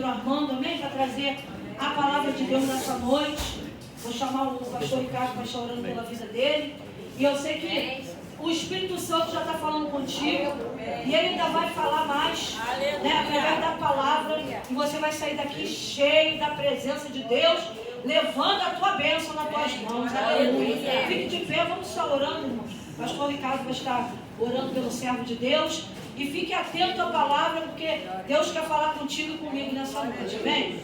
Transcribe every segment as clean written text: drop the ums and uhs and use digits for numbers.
presbítero Armando, amém? Para trazer a palavra de Deus nessa noite. Vou chamar o pastor Ricardo para estar orando pela vida dele. E eu sei que o Espírito Santo já está falando contigo. E ele ainda vai falar mais, né, através da palavra. E você vai sair daqui cheio da presença de Deus, levando a tua bênção nas tuas mãos. Aleluia. Fique de pé, vamos estar orando, irmãos. O pastor Ricardo vai estar orando pelo servo de Deus. E fique atento à palavra, porque Deus quer falar contigo e comigo nessa noite. Amém?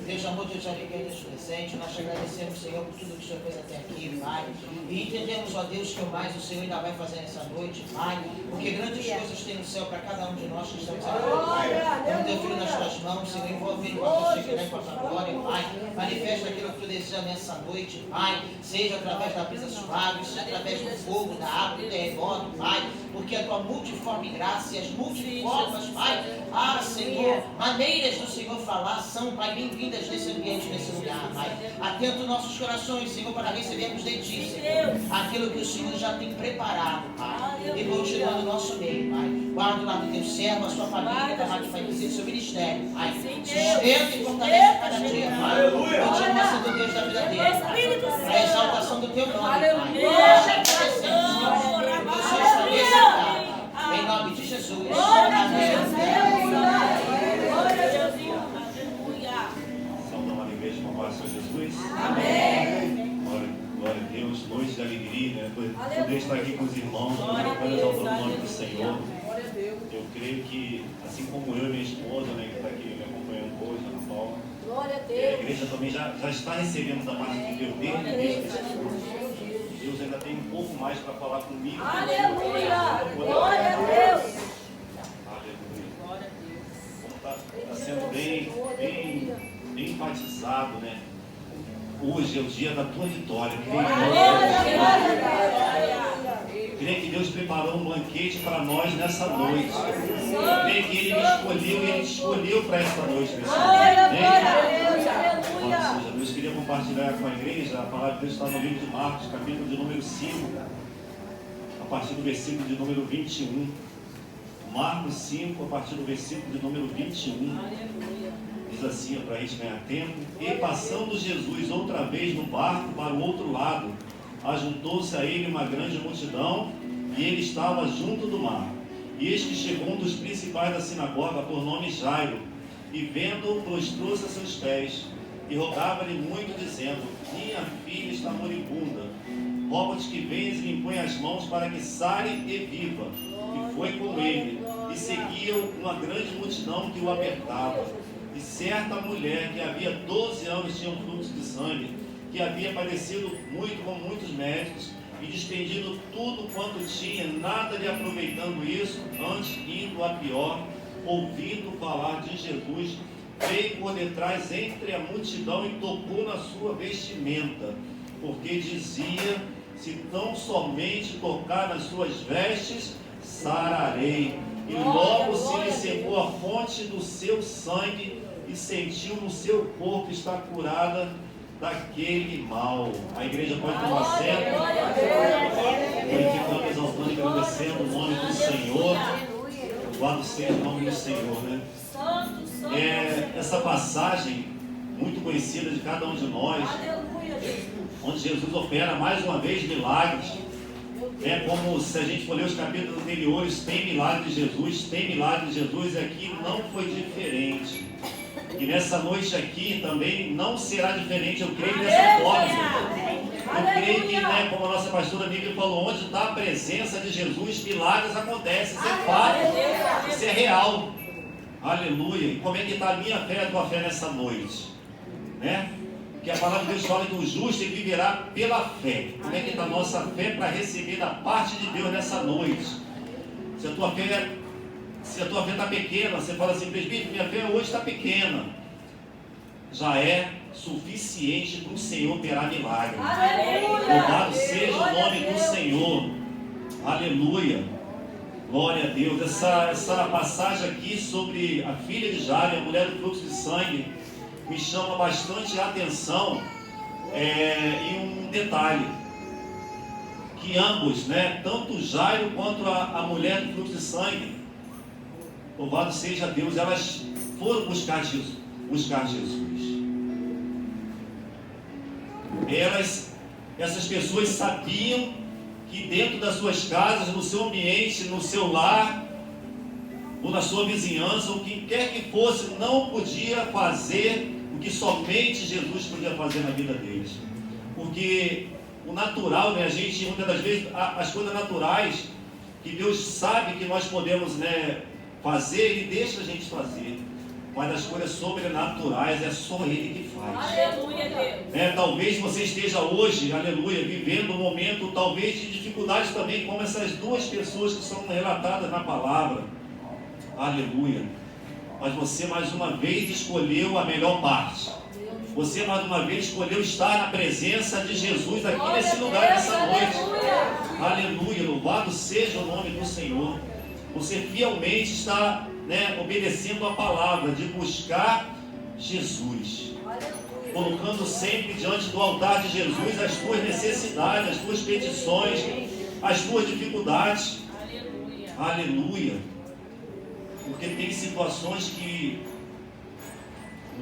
Deus, amor, Deus, alegria Deus presente. Nós te agradecemos, Senhor, por tudo que o Senhor fez até aqui, Pai. E entendemos, ó Deus, que o mais o Senhor ainda vai fazer nessa noite, Pai. Porque grandes coisas tem no céu para cada um de nós que estamos aqui, Pai. Como teu filho nas tuas mãos, Senhor, envolve ele com a tua chegada e com a tua glória, Pai. Manifesta aquilo que tu deseja nessa noite, Pai. Seja através da brisa suave, seja através do fogo, da água, do terremoto, Pai. Porque a tua multiforme graça e as multiformas, Pai. Ah, Senhor, maneiras do Senhor falar são, Pai, bem-vindas nesse ambiente, nesse lugar, Pai. Atento nossos corações, Senhor, para recebermos de Ti, Senhor, aquilo que o Senhor já tem preparado, Pai. E continuando o nosso meio, Pai. Guarda lá do teu servo, a sua família, da Rádio Pai Dizer, seu ministério, Pai. Sustenta e fortalece cada dia, Pai. Continua sendo Deus da vida dele, Pai. A exaltação do teu nome, Pai. Nós agradecemos, Senhor, que o Senhor estabeleça, Pai. Em nome de Jesus. Amém. Senhor Jesus. Amém. Glória a Deus, noite de alegria, né? Poder estar aqui com os irmãos, para exaltar o nome do Senhor. Eu creio que, assim como eu e minha esposa, né, que está aqui me acompanhando hoje, Ana Paula, a igreja também já está recebendo da parte de Deus desde o início desse curso. Deus ainda tem um pouco mais para falar comigo. Aleluia! Glória a Deus! Aleluia! Como está sendo bem enfatizado, né? Hoje é o dia da tua vitória. Creio que Deus preparou um banquete para nós nessa noite. Creio que Ele me escolheu e Ele te escolheu para essa noite. Deus queria compartilhar com a igreja. A palavra de Deus está no livro de Marcos, capítulo de número 5, a partir do versículo de número 21. Marcos 5, a partir do versículo de número 21. Diz assim, para a gente ganhar tempo: e passando Jesus outra vez no barco para o outro lado, ajuntou-se a ele uma grande multidão, e ele estava junto do mar. E eis que chegou um dos principais da sinagoga, por nome Jairo, e vendo-o, prostrou-se a seus pés, e rogava-lhe muito, dizendo: minha filha está moribunda, rogo-te que venhas e lhe impõe as mãos para que sare e viva. E foi com ele, e seguia-o uma grande multidão que o apertava. E certa mulher que havia 12 anos tinha um fluxo de sangue, que havia padecido muito com muitos médicos, e despendido tudo quanto tinha, nada lhe aproveitando isso, antes indo a pior, ouvindo falar de Jesus, veio por detrás entre a multidão e tocou na sua vestimenta, porque dizia: se tão somente tocar nas suas vestes, sararei. E logo se lhe secou a fonte do seu sangue, e sentiu no seu corpo estar curada daquele mal. A igreja pode tomar assento, glorificando, exaltando e agradecendo o nome do Senhor. Louvado seja o nome do Senhor, né? Essa passagem muito conhecida de cada um de nós, onde Jesus opera mais uma vez milagres. É como se a gente for ler os capítulos anteriores, tem milagre de Jesus, e aqui não foi diferente. E nessa noite aqui também não será diferente, eu creio dessa forma. Eu creio que, né, como a nossa pastora Nívia falou, onde está a presença de Jesus, milagres acontecem, isso é fato, isso é real. Aleluia. E como é que está a minha fé e a tua fé nessa noite? Né? Que a palavra de Deus fala que o justo viverá pela fé. Como é que está a nossa fé para receber da parte de Deus nessa noite? Se a tua fé está pequena, você fala assim: presbítero, minha fé hoje está pequena. Já é suficiente para o Senhor operar milagre. Louvado seja o nome do Senhor. Aleluia. Glória a Deus. Essa passagem aqui sobre a filha de Jairo, a mulher do fluxo de sangue, me chama bastante a atenção, e um detalhe, que ambos, né, tanto Jairo quanto a mulher do fluxo de sangue, louvado seja Deus, elas foram buscar Jesus. Essas pessoas sabiam que dentro das suas casas, no seu ambiente, no seu lar, ou na sua vizinhança, ou quem quer que fosse, não podia fazer o que somente Jesus podia fazer na vida deles. Porque o natural, né, a gente, muitas das vezes, as coisas naturais, que Deus sabe que nós podemos, né, fazer, Ele deixa a gente fazer. Mas as coisas sobrenaturais é só Ele que faz. Aleluia, Deus. Talvez você esteja hoje, aleluia, vivendo um momento talvez de dificuldades também, como essas duas pessoas que são relatadas na palavra. Aleluia. Mas você mais uma vez escolheu a melhor parte. Você mais uma vez escolheu estar na presença de Jesus aqui nesse lugar, nessa noite. Aleluia. Louvado seja o nome do Senhor. Você fielmente está, né, obedecendo a palavra de buscar Jesus, colocando sempre diante do altar de Jesus as tuas necessidades, as tuas petições, as tuas dificuldades. Aleluia. Porque tem situações que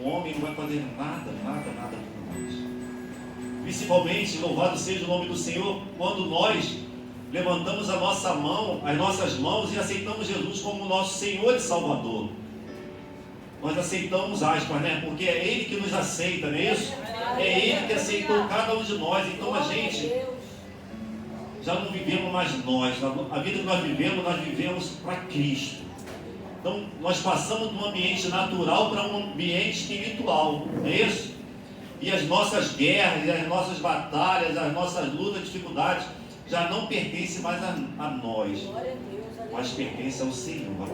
o homem não vai fazer nada por nós. Principalmente, louvado seja o nome do Senhor, quando nós levantamos a nossa mão, as nossas mãos e aceitamos Jesus como nosso Senhor e Salvador. Nós aceitamos, aspas, né? Porque é Ele que nos aceita, não é isso? É Ele que aceitou cada um de nós. Então a gente já não vivemos mais nós. A vida que nós vivemos para Cristo. Então nós passamos de um ambiente natural para um ambiente espiritual, não é isso? E as nossas guerras, as nossas batalhas, as nossas lutas, dificuldades já não pertence mais a nós, mas pertence ao Senhor.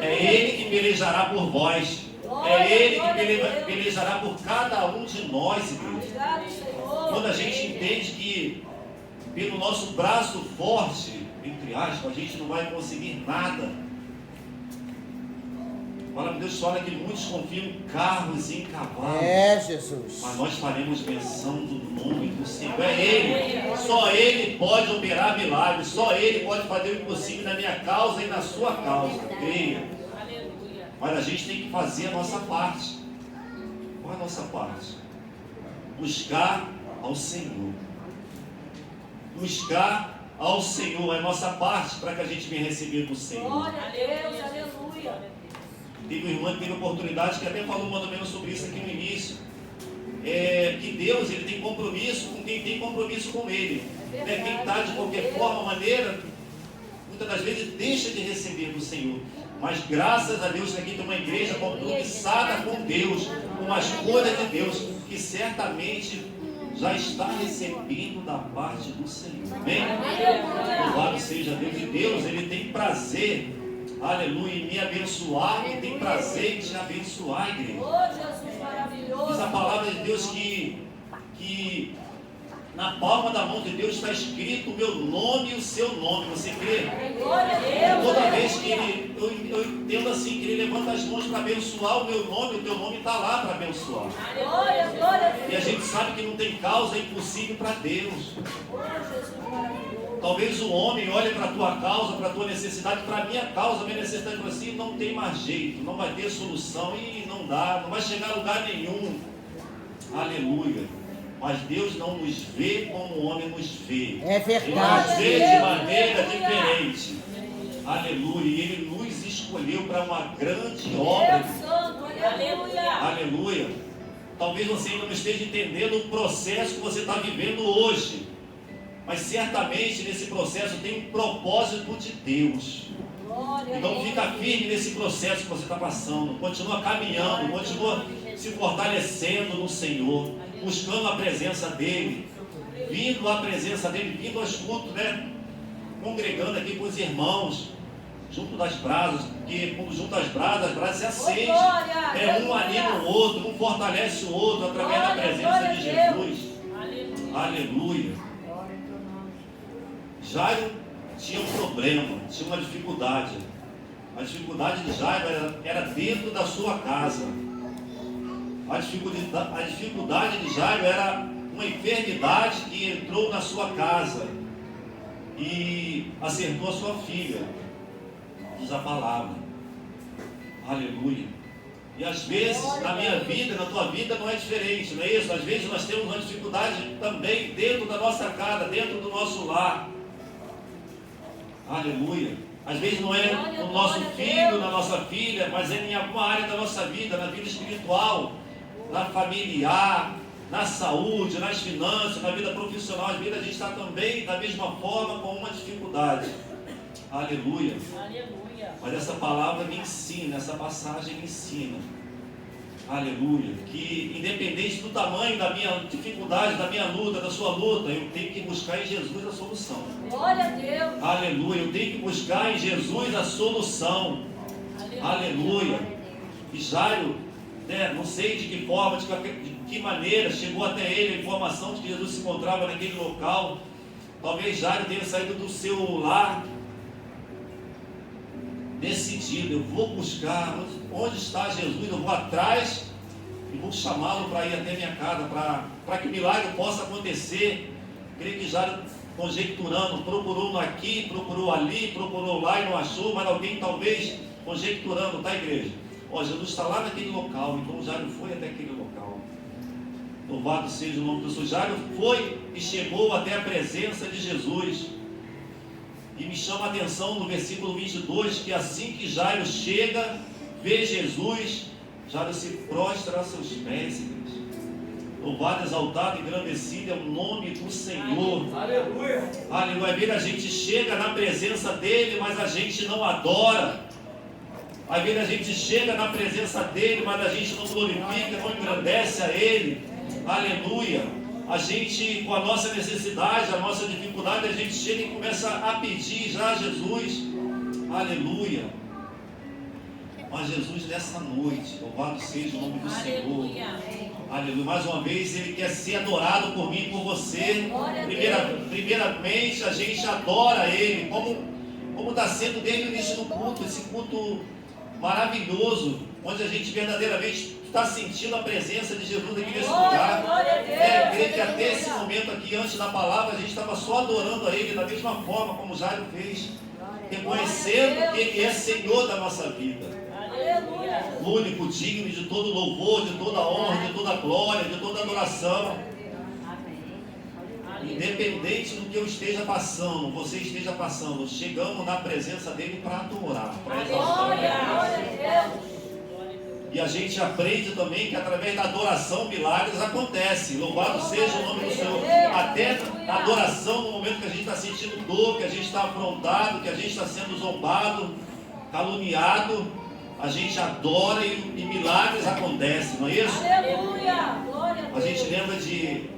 É Ele que pelejará por vós. É Ele que pelejará por cada um de nós, igreja. Quando a gente entende que pelo nosso braço forte, entre aspas, a gente não vai conseguir nada. Olha, Deus fala que muitos confiam em carros e em cavalos. É, Jesus. Mas nós faremos menção do nome do Senhor. É Ele. Só Ele pode operar milagres. Só Ele pode fazer o impossível na minha causa e na sua causa. Creia. Mas a gente tem que fazer a nossa parte. Qual é a nossa parte? Buscar ao Senhor. Buscar ao Senhor é a nossa parte para que a gente venha receber do Senhor. Glória a Deus, aleluia. Teve uma irmã que teve oportunidade, que até falou mais ou menos sobre isso aqui no início. Que Deus, Ele tem compromisso com quem tem compromisso com Ele. Quem está de qualquer forma, maneira, muitas das vezes deixa de receber do Senhor. Mas graças a Deus que aqui tem uma igreja compromissada com Deus, com as coisas de Deus, que certamente já está recebendo da parte do Senhor. Amém? Louvado seja Deus. E Deus, Ele tem prazer, aleluia, em me abençoar, e tem prazer em te abençoar, igreja. Oh, Jesus maravilhoso. Diz a palavra de Deus que na palma da mão de Deus está escrito o meu nome e o seu nome. Você crê? Glória a Deus. Toda vez que eu entendo assim, que Ele levanta as mãos para abençoar o meu nome, o teu nome está lá para abençoar. Glória, glória a Deus. E a gente sabe que não tem causa impossível para Deus. Oh, Jesus maravilhoso. Talvez o homem olhe para a tua causa, para a tua necessidade, para a minha causa, a minha necessidade, e fala assim, não tem mais jeito, não vai ter solução, e não dá, não vai chegar a lugar nenhum. Aleluia. Mas Deus não nos vê como o homem nos vê. É verdade. Ele nos vê de maneira diferente. Aleluia. E Ele nos escolheu para uma grande obra. Deus santo, aleluia. Aleluia. Talvez você ainda não esteja entendendo o processo que você está vivendo hoje. Mas certamente nesse processo tem um propósito de Deus. Glória a Então Deus. fica firme nesse processo que você está passando. Continua caminhando, continua se fortalecendo no Senhor, buscando a presença dEle, vindo à presença dEle, vindo aos cultos, né? Congregando aqui com os irmãos, junto das brasas, porque quando junto às brasas se acende. glória, Um anima o outro, um fortalece o outro através da Glória, presença glória de a Deus. Jesus. Aleluia. Jairo tinha um problema, tinha uma dificuldade. A dificuldade de Jairo era dentro da sua casa. A dificuldade de Jairo era uma enfermidade que entrou na sua casa e acertou a sua filha. Diz a palavra. Aleluia. E às vezes na minha vida, na tua vida não é diferente, não é isso? Às vezes nós temos uma dificuldade também dentro da nossa casa, dentro do nosso lar. Aleluia. Às vezes não é no nosso filho, na nossa filha, mas é em alguma área da nossa vida, na vida espiritual, na familiar, na saúde, nas finanças, na vida profissional. Às vezes a gente está também da mesma forma com uma dificuldade. Aleluia. Aleluia. Mas essa palavra me ensina, essa passagem me ensina. Aleluia. Que independente do tamanho da minha dificuldade, da minha luta, da sua luta, eu tenho que buscar em Jesus a solução. Glória a Deus. Aleluia. Eu tenho que buscar em Jesus a solução. Aleluia. E Jairo, não sei de que forma, de que maneira, chegou até ele a informação de que Jesus se encontrava naquele local. Talvez Jairo tenha saído do seu lar decidido, eu vou buscar onde está Jesus, eu vou atrás e vou chamá-lo para ir até minha casa, para que o milagre possa acontecer. Creio que Jairo, conjecturando, procurou aqui, procurou ali, procurou lá e não achou, mas alguém talvez conjecturando, tá, igreja? Ó, Jesus está lá naquele local, então Jairo foi até aquele local. Louvado seja o nome do Senhor. Jairo foi e chegou até a presença de Jesus. E me chama a atenção no versículo 22, que assim que Jairo chega, vê Jesus, Jairo se prostra a seus pés, igreja. Louvado, exaltado, engrandecido é o nome do Senhor. Aleluia. Aleluia. Às vezes a gente chega na presença dele, mas a gente não adora. Às vezes a gente chega na presença dele, mas a gente não glorifica, não engrandece a ele. Aleluia. A gente, com a nossa necessidade, a nossa dificuldade, a gente chega e começa a pedir já a Jesus. Aleluia. Mas Jesus, nessa noite, louvado seja o nome do Senhor. Aleluia. Mais uma vez, Ele quer ser adorado por mim e por você. Primeiramente, a gente adora Ele, como está sendo desde o início do culto, esse culto maravilhoso, onde a gente verdadeiramente está sentindo a presença de Jesus aqui nesse lugar. Creio que até esse momento aqui, antes da palavra, a gente estava só adorando a Ele da mesma forma como Jairo fez, reconhecendo que Ele é Senhor da nossa vida. O único digno de todo louvor, de toda honra, de toda glória, de toda adoração. Independente do que eu esteja passando, você esteja passando, chegamos na presença dele para adorar, para exaltar. E a gente aprende também que através da adoração milagres acontecem. Louvado seja o nome do Senhor. Até a adoração, no momento que a gente está sentindo dor, que a gente está afrontado, que a gente está sendo zombado, caluniado, a gente adora e milagres acontecem, não é isso? Aleluia! A gente lembra de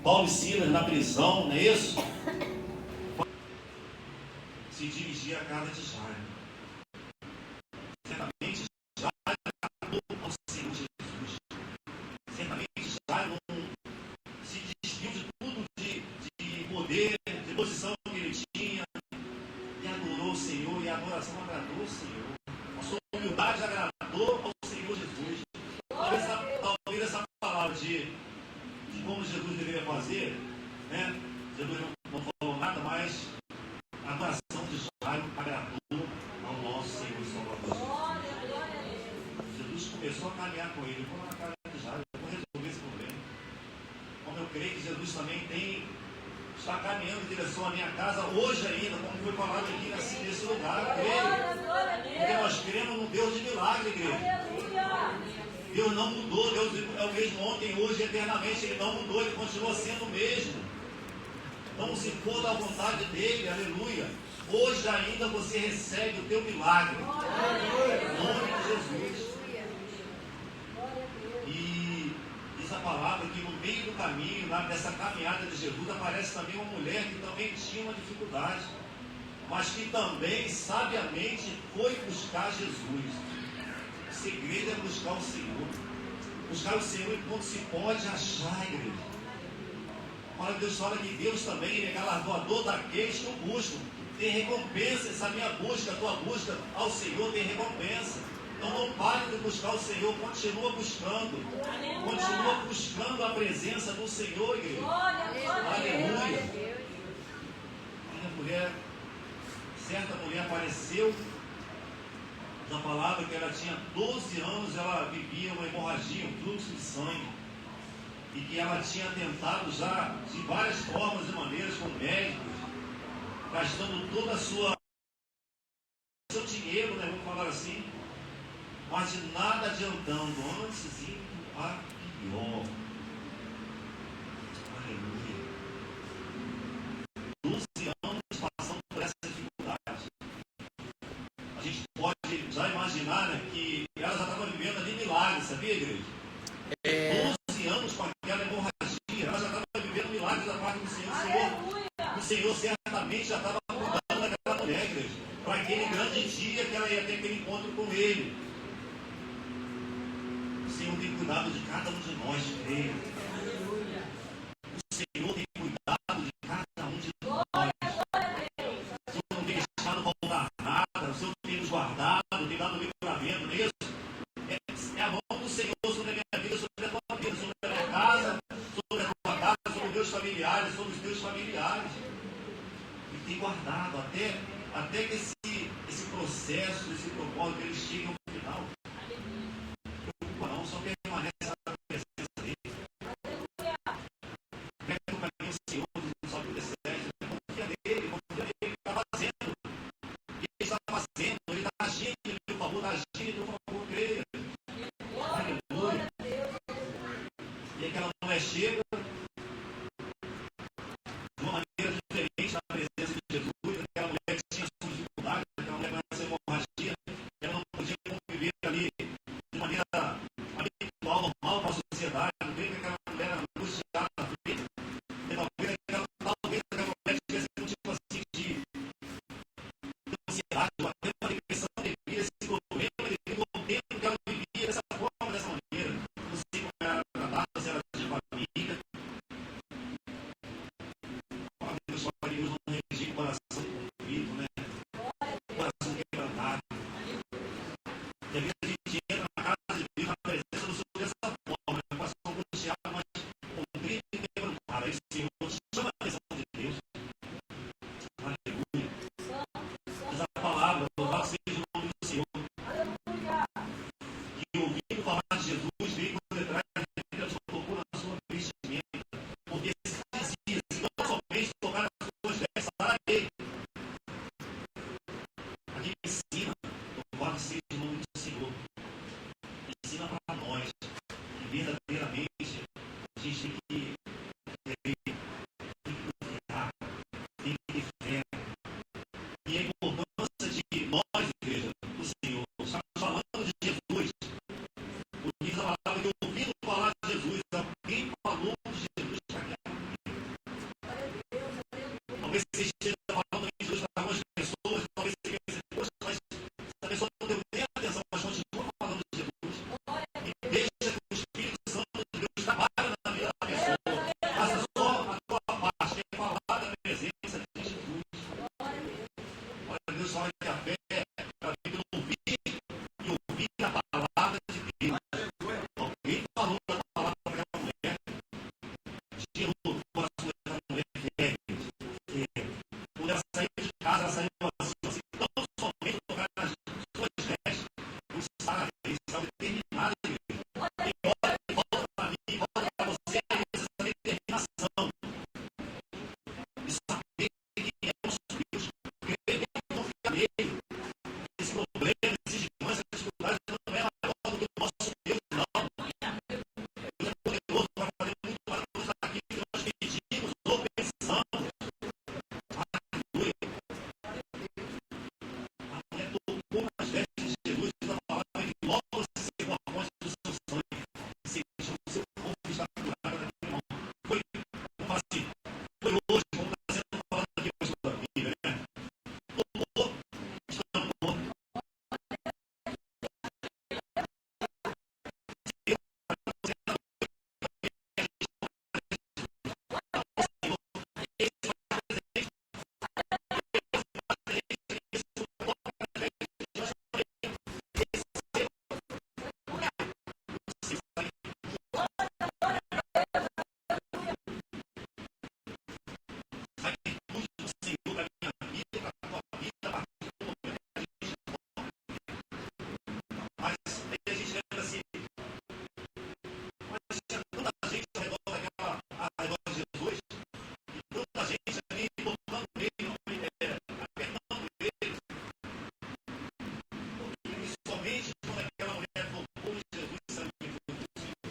Paulo e Silas na prisão, não é isso? Se dirigia à casa de Jairo. Certamente Jairo agradou ao Senhor Jesus. Certamente Jairo se despiu de tudo de poder, de posição que ele tinha, e adorou o Senhor, e a adoração agradou o Senhor. A sua humildade agradou ao Senhor Jesus. Talvez essa palavra de como Jesus deveria fazer, né? Jesus não falou nada, mas a adoração de Jairo agradou ao nosso Senhor e Salvador. Jesus começou a caminhar com ele. Vou na casa de Jairo, vou resolver esse problema. Como eu creio que Jesus também está caminhando em direção à minha casa hoje ainda, como foi falado aqui nesse lugar. Eu creio. Porque nós cremos num Deus de milagre, igreja. Deus não mudou, Deus é o mesmo ontem, hoje, eternamente. Ele não mudou, Ele continua sendo o mesmo. Então, se for da vontade dEle, aleluia, hoje ainda você recebe o teu milagre. Em nome de Jesus. E diz a palavra que no meio do caminho, nessa caminhada de Jesus, aparece também uma mulher que também tinha uma dificuldade, mas que também, sabiamente, foi buscar Jesus. O segredo é buscar o Senhor. Buscar o Senhor enquanto se pode achar, igreja. Olha, Deus fala que Deus também Ele é galardoador daqueles que o buscam. Tem recompensa essa minha busca, a tua busca ao Senhor tem recompensa. Então não pare de buscar o Senhor, continua buscando. Continua buscando a presença do Senhor, igreja. Aleluia. Certa mulher apareceu na palavra que ela tinha 12 anos, ela vivia uma hemorragia, um fluxo de sangue. E que ela tinha tentado já de várias formas e maneiras com médicos, gastando toda seu dinheiro, né, vamos falar assim, mas de nada adiantando, antes indo a pior. Aleluia. 12 anos passando por essa dificuldade. A gente pode já imaginar, né, que ela já estava vivendo ali milagres, sabia, igreja? 12 anos com aquela hemorragia, ela já estava vivendo milagres da parte do Senhor. O Senhor certamente já estava cuidando daquela mulher, igreja, para aquele grande dia que ela ia ter aquele encontro com Ele. O Senhor tem cuidado de cada um de nós, creio. O Senhor tem cuidado de cada um de nós. O Senhor não tem deixado faltar nada, o Senhor tem nos guardado, tem dado livramento, não é isso? É a mão do Senhor sobre a minha vida, sobre a tua vida, sobre a minha casa, sobre a tua casa, sobre os meus familiares, sobre os teus familiares. E tem guardado até que esse processo, esse propósito, ele chegue ao final. Não, só permanece na presença dele. Pega o caminho do Senhor, não sabe o que deseja. Confia nele, ele está fazendo. Ele está fazendo, ele está agindo, ele está agindo, por favor, creia. Aleluia. E aquela mulher chega de uma maneira diferente na presença de Jesus. Aquela mulher que tinha sua dificuldade, aquela mulher com essa hemorragia, ela não podia conviver ali de maneira habitual, normal para a sociedade. Não veio que aquela mulher era angustiada na frente. Talvez aquela mulher tivesse um tipo assim de ansiedade, ou até uma depressão devido a esse problema, devido ao tempo que ela vivia dessa forma, dessa maneira. Não sei como era tratada, se ela tinha família. Deus pode nos regir o coração convicto, né? O coração quebrantado. E às vezes a gente entra na casa de Deus, na presença do Senhor dessa forma, né? O coração angustiado, mas contrito e quebrantado. Aí o Senhor chama a atenção de Deus. Aleluia. Diz a palavra, louvado seja o nome do Senhor. Que ouvindo falar de Jesus, veio por detrás dele, colocou na sua vestimenta. Porque se dizia, se não somente tocar nas suas vestes, para ele. Aqui ensina, louvado seja o nome do Senhor. Ensina para nós que verdadeiramente a gente tem que confiar, tem que ter fé. E a importância de nós, igreja, do Senhor. Estamos falando de Jesus. O que diz a palavra que ouvindo falar de Jesus, alguém falou de Jesus para aquela mulher. Talvez você esteja falando de Jesus para algumas pessoas, talvez você pense, poxa, mas essa pessoa não deu nem atenção, mas continua falando de Jesus. E deixa que o Espírito Santo de Deus trabalhe na vida da pessoa. Faça só a tua parte, que é falar da presença de Jesus. Olha, Deus fala que a fé é para vir ouvir e ouvir a palavra de Deus. Alguém falou da palavra para aquela mulher, gerou o coração daquela mulher fé. Quando ela saiu de casa, ela saiu assim, não somente tocar nas suas vestes, o sábado, estava determinado. E olha, volta para mim, volta para você, essa determinação. E saber quem é o nosso Deus, crer e confiar nele. Esse problema, esses dias, essas dificuldades não é maior do que o nosso Deus, não. Deus é poderoso para fazer muito mais coisas aqui que nós pedimos ou pensamos. Aleluia. A mulher tocou nas vestes de Jesus, diz a palavra que logo se secou a fonte do seu sangue. E sentiu o seu corpo estar curado daquele mal. Foi, vamos falar assim, foi hoje, como está sendo falando aqui hoje da Bíblia, né? Tocou sua vida a partir do momento que a gente morre. Mas aí a gente lembra assim, mas tinha tanta gente ao redor de Jesus, e tanta gente ali colocando ele, apertando ele. E somente quando aquela mulher tocou em Jesus, sabe que foi possível.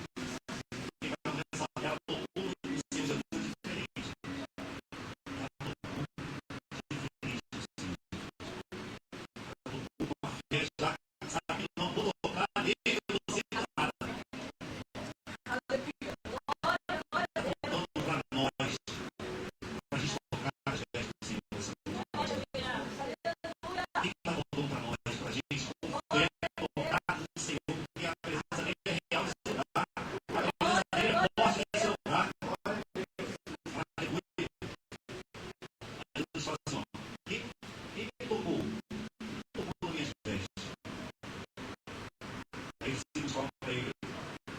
E aquela mulher tocou no seu Jesus diferente. Já sabe que não vou tocar nele, eu vou ser nada. Voltando para nós, para a gente tocar as vestes do Senhor. O que está voltando para nós? Para a gente tocar no Senhor, porque a presença dele é real nesse lugar. A presença dele é forte nesse lugar. Aleluia. Aí Jesus fala assim, ó, quem tocou? Tocou minhas vestes. Aí os discípulos falam para ele,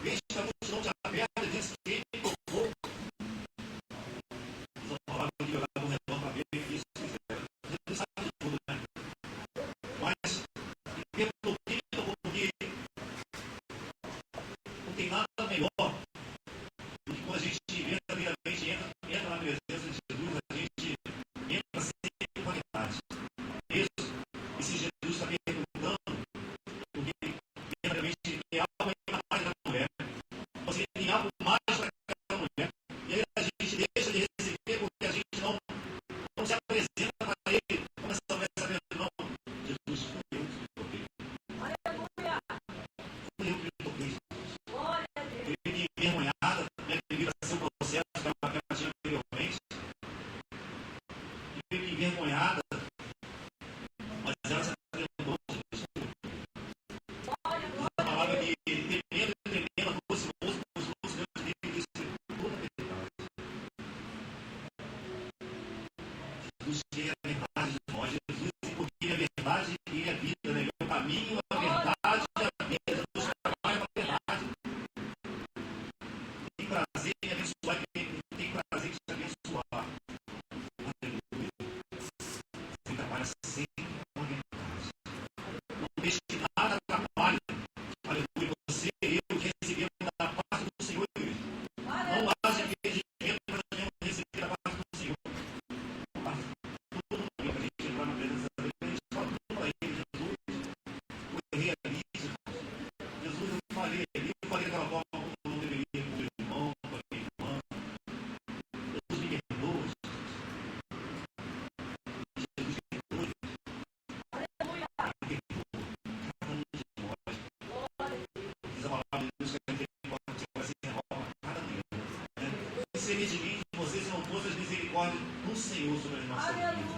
veja que a multidão te aperta e diz que quem tocou. Eles falaram que olhavam ao redor para ver isso que fizeram. Jesus sabe de tudo, né? Mas quem tocou, porque não tem nada melhor do que quando a gente verdadeiramente entra na presença de Jesus, a gente entra sem qualidade. Isso, e se Jesus está perguntando, porque verdadeiramente tem algo ainda mais da mulher, você tem algo mais para aquela mulher, e aí a gente deixa de receber porque a gente não se apresenta para ele, como essa mulher sabendo, não, Jesus, foi eu que toquei. Foi eu que toquei. Eu fiquei envergonhada, devido a seu processo que ela tinha anteriormente. Eu fiquei envergonhada, mas ela se apresentou a Jesus. A palavra que temendo, aproximou-se diante dele e disse toda a verdade. Jesus tinha a verdade de nós. Jesus, porque a verdade e a vida, né? O caminho, a verdade e a vida. Jesus trabalha com a verdade. Tem prazer em abençoar, tem prazer em te abençoar. Aleluia. Você trabalha sempre com a verdade. Não deixe que nada atrapalhe. Aleluia. Você e eu que recebemos da parte do Senhor. Não haja impedimento para nós receber da parte do Senhor. Tudo para a gente entrar na presença dele, a gente fala tudo para ele, Jesus. Eu realizo. Jesus, eu falei daquela forma como eu não deveria com o meu irmão, com a minha irmã. Jesus me perdoa. Jesus me perdoa. Cada um de nós. Diz a palavra de Deus que a misericórdia vai ser renovada a cada dia. Que seria de mim, de vocês, se não fosse as misericórdias do Senhor sobre as nossas vidas.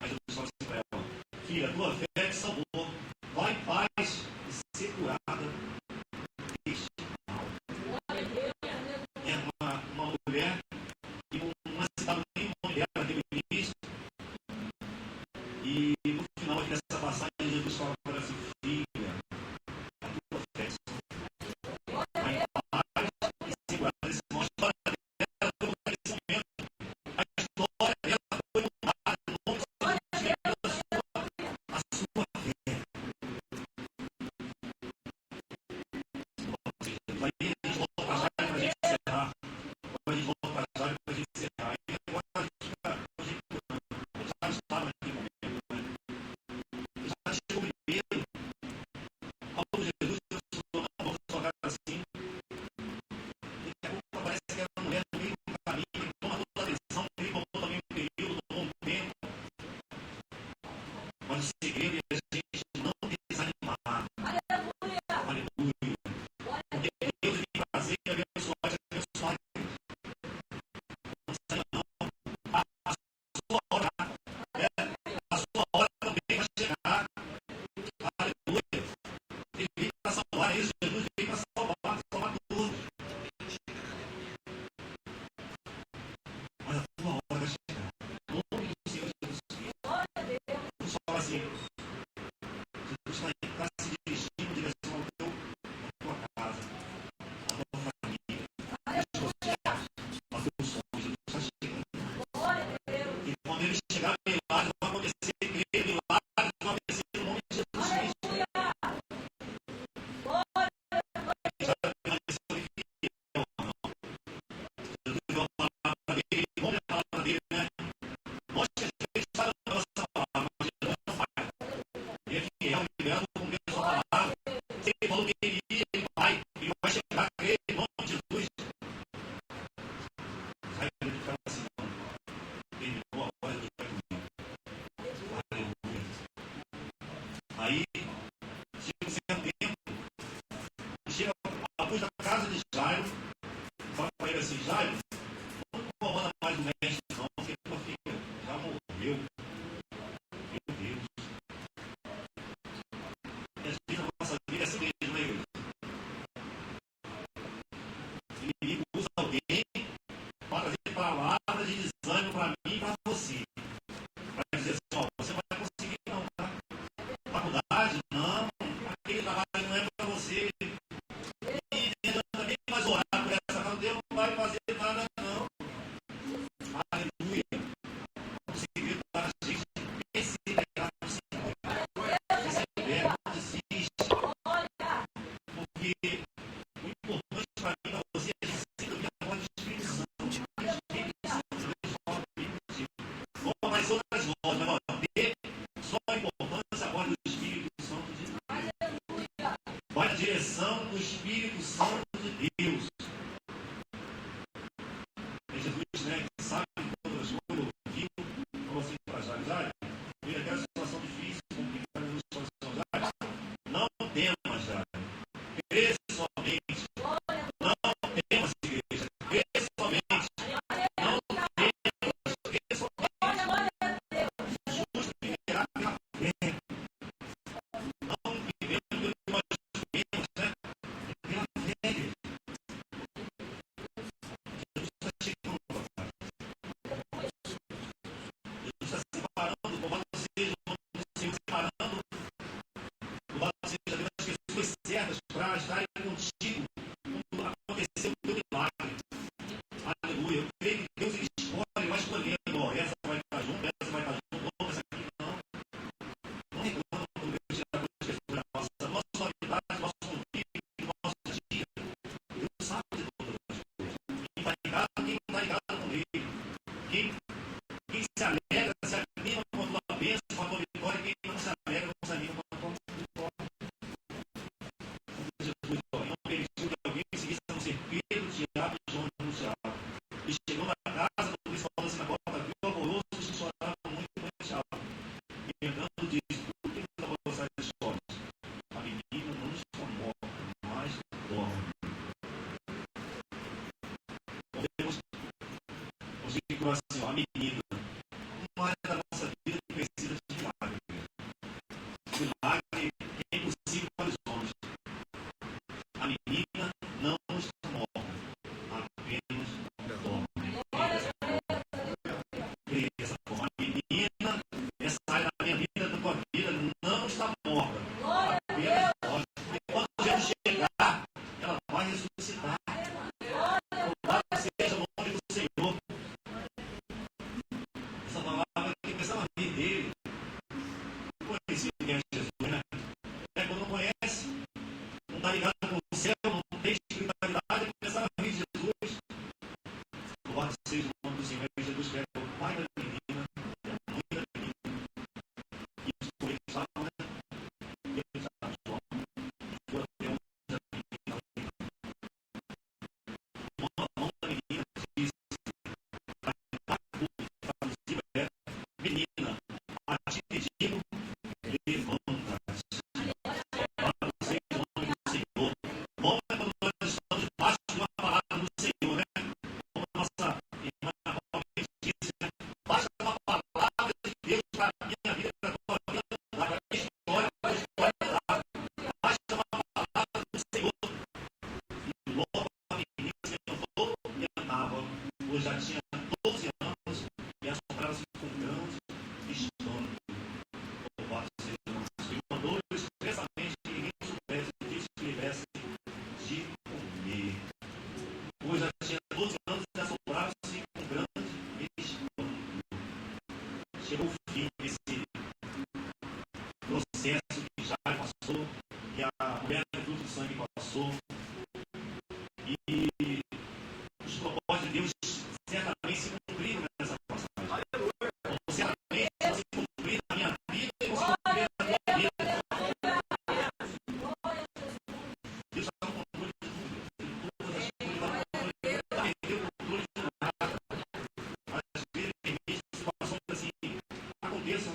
Mas Jesus fala assim para ela, filha, a tua fé te salvou. Vai em paz e ser curada deste mal. É uma mulher e uma cidade nem mulher naquele início. E no final aqui dessa passagem, Jesus fala para ela assim, filha, a tua fé te salvou. Vai em paz e ser curada desse mal. A história dela foi mudada nesse momento. A história dela foi mudada no nome de Jesus, a sua fé. Aí a gente volta para a Jari para a gente encerrar. A gente volta para a Jari para a gente encerrar. E agora a gente já estava naquele momento. Já chegou primeiro. Paulo Jesus transformou a boca sua cara assim. E daqui a pouco aparece aquela mulher no meio do caminho, que toma toda a atenção, ele tomou também um período, tomou um tempo. Mas o segredo é a gente não desanimar. Aleluia. Porque Deus tem prazer em abençoar, te abençoar. Não sai não. A sua hora, a sua hora também vai chegar. Aleluia. Ele veio para salvar isso, Jesus veio para salvar tudo. Mas a tua hora vai chegar. Em nome do Senhor Jesus Cristo. Vamos falar assim. Jesus está se dirigindo em direção ao tua casa, à tua família, aos teus sonhos. Jesus está chegando. E quando ele não mexe não, porque tua filha já morreu. Meu Deus. E às vezes a nossa vida é assim mesmo, né, igreja? O inimigo usa alguém para trazer palavras de desânimo para mim e para você. Para dizer assim, ó, você vai conseguir não, tá? Faculdade, não. Aquele trabalho não é para você. E também mais orar por essa causa, Deus não vai fazer nada, não. Aleluia. Conseguiu dar a gente perseverar no Senhor. Persevera, não desiste. Porque o importante para mim e para você é sempre ouvir a voz do Espírito Santo. Não mais outras vozes, mas ter só a importância a voz do Espírito Santo de Deus. Vai na direção do Espírito Santo de Deus. É Jesus, né, que sabe todas as coisas, ouviu, falou assim para Jairo, veio aquela situação difícil, complicada, nos situação, Jairo, não temas, Jairo, crê somente, não temas, igreja, crê somente, não temas, crê somente, justo viverá pela fé, não vivendo pelo que nós vivemos, né, pela fé. Jesus está chegando, Jesus está separando, louvado seja o nome do Senhor, separando, louvado seja Deus, as pessoas certas para estarem contigo quando acontecer o teu milagre. Aleluia. Eu creio que Deus ele escolhe, vai escolhendo, ó, essa vai estar junto, essa vai estar junto, outra, essa aqui não. Não reclama quando Deus tirar as pessoas da nossa novidade, nosso convívio, nosso dia. Deus sabe de todas as coisas. Quem está ligado, quem não está ligado com ele. Quem se alegra, se anima com a tua bênção, com a tua vitória. Quem não se alegra, não se anima com a tua vitória. Jesus, ó, não permitiu que alguém seguisse a não ser Pedro, Tiago e João no Tiago. E chegou na casa do Cristo, falando assim na porta, viu o alvoroço, que choravam muito com o Tiago. E andando disse, por que não alvoroçar as choras? A menina não está morta, mas dorme. Podemos dizer assim, ó, a menina, uma área da nossa vida que precisa de milagre. Milagre é impossível para os homens. A menina não está morta, apenas dorme. Creia dessa forma. A menina, essa área da minha vida, da tua vida, não está morta, apenas dorme. E quando Jesus chegar, ela vai ressuscitar. Louvado seja o nome do Senhor. Essa palavra que pensava a vida dele. Conheci quem é Jesus, né? É, quando não conhece, não está ligado com o céu, não tem espiritualidade, pensava a vida de Jesus. Louvado seja o nome do Senhor. Jesus que é o pai da menina, a mãe da menina. E isso foi ele sabe, né? Ele sabe, João. Foi até onde a menina a mão da menina disse, menina, a ti pedindo, levanta-se. Para você, em nome do Senhor. Bom é quando nós estamos debaixo de uma palavra do Senhor, né? Como a nossa irmã Paulinha disse, né? Basta uma palavra de Deus para a minha vida, para a tua vida, para a história, para a história da. Basta uma palavra do Senhor. E logo a menina se levantou e andava, pois já tinha 12 anos e assombrava-se com grande espanto. Louvado seja o nome do Senhor. E mandou expressamente que ninguém soubesse disso que lhe desse de comer. Pois já tinha 12 anos e assombrava-se com grande espanto. Chegou o fim desse processo que já passou, que a mulher do fruto do sangue passou. E os propósitos de Deus certamente se cumpriram nessa passagem. Certamente vão se cumprir na minha vida e vão se cumprir na tua vida. Deus está no controle de tudo. Todas as coisas está no controle. Não perdeu o controle de nada. Às vezes permite situações assim aconteçam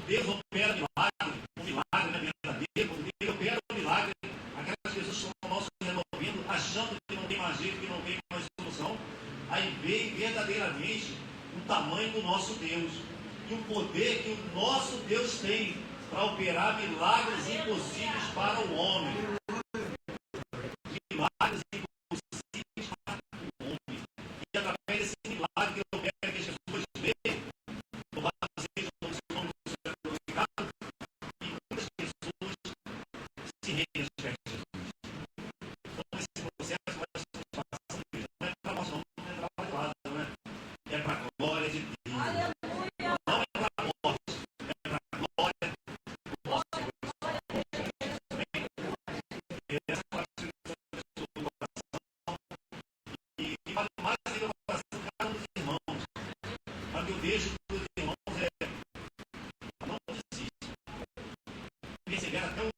Deus opera milagre, um milagre não é verdadeiro, quando Ele opera um milagre, aquelas pessoas estão mal se removendo, achando que não tem mais jeito, que não tem mais solução. Aí vê verdadeiramente o tamanho do nosso Deus e o poder que o nosso Deus tem para operar milagres impossíveis para o homem. Milagres impossíveis para o homem. E através desse milagre que ele opera, que as pessoas veem, louvado seja o nome do Senhor glorificado, e muitas pessoas se rendem aos pés de Jesus. Então esse processo vai se passando, não é para nós, não é para o lado, não é? É para a glória de Deus. Não é para a morte, é para a glória do nosso Deus. Essa parte do coração e vale mais ainda o coração de cada um dos irmãos. Mas o que eu deixo dos irmãos é: não desista. Persevera até o